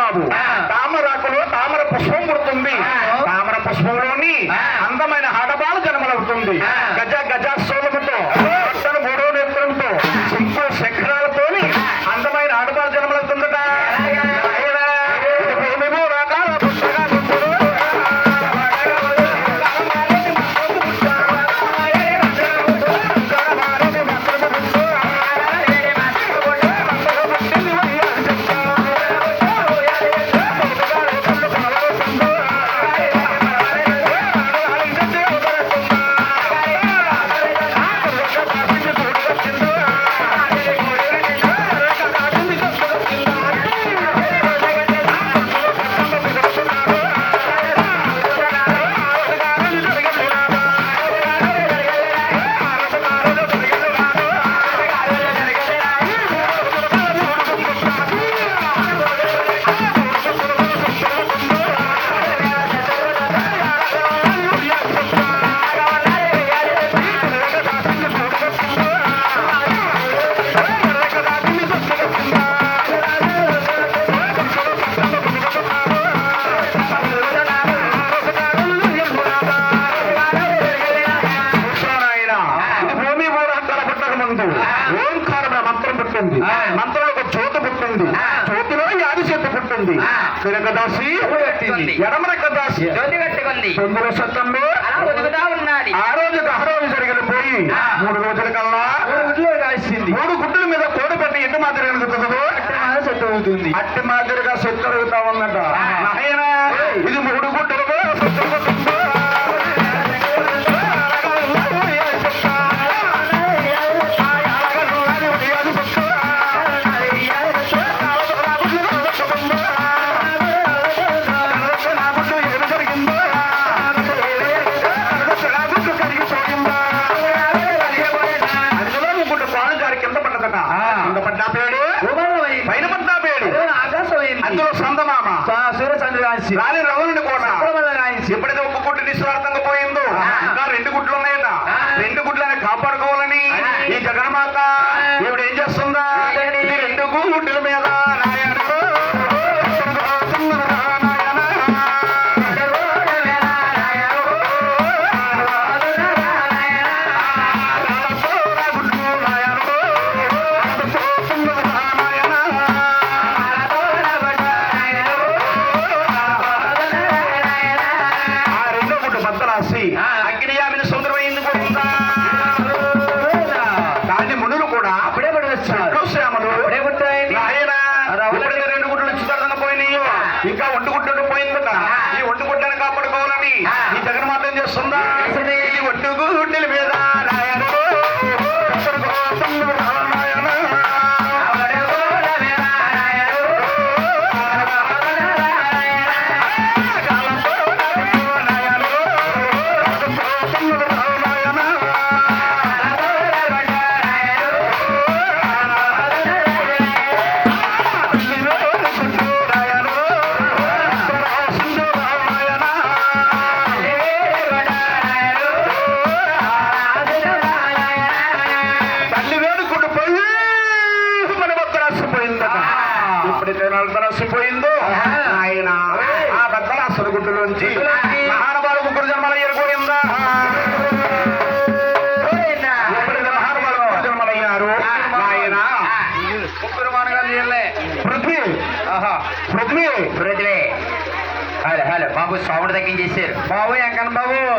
బాబు తామరాకులో తామర పుష్పం పుడుతుంది. తామర పుష్పంలోని అందమైన ఆడబాలు జన్మలవుతుంది. గజ గజాశోలముతో పట్టణ మూడో నేత్రంతో సింపు శిఖరాలతోని అందమైన ఆడబాలు జన్మలవుతుందట. ఓంకారమైన మంత్రం పుట్టింది. మంత్రంలో ఒక జ్యోతి పుట్టింది. జ్యోతిలో యాది చేతి పుట్టింది. కదాసి ఎడమర కదాసి తొమ్మిదో శతంలో ఆ రోజు జరిగిన పోయి 3 రోజుల కల్లా 3 గుడ్డల మీద కోడి పెట్టి ఎట్టి మాదిరిగా అవుతుంది. అట్టి మాదిరిగా సొత్తు అడుగుతా ఉందట. నాయన ఇది 3 గుడ్డలు అందులో సందమామ రాని రవణుని కూడా ఎప్పుడైతే ఒక గుడ్డు నిస్వార్థంగా పోయిందో ఇంకా 2 గుడ్లు ఉన్నాయట. 2 గుడ్లని కాపాడుకోవాలని ఈ జగన్మాత ఇప్పుడు ఏం చేస్తుందా, 2 గుడ్ల మీద అగ్నియామిని సుందరమైంది కూడా దాన్ని మునులు కూడా అప్పుడే పడవచ్చు. శ్యామలు ఆయన 2 గుడ్లు నిశ్చితంగా పోయినాయో ఇంకా 1 గుడ్డలు పోయిందట. ఈ 1 గుడ్డను కాపాడుకోవాలని ఈ జగన్మాత ఏం చేస్తుందా, ఈ 1 గుడ్డల మీద తరసిపోయిందో ఆయన ఆ బద్దలాసుల గుడ్డులోంచి మహానుభావులు 3 జన్మల ఏర్పడిందా. ఎప్పుడైతే మహానుభావులు 3 జన్మలయ్యారు ఆయన 3 మానగాలు పృథ్వీ. హలో బాబు సౌండ్ తగ్గించేశారు. బాబు ఎంకన్ బాబు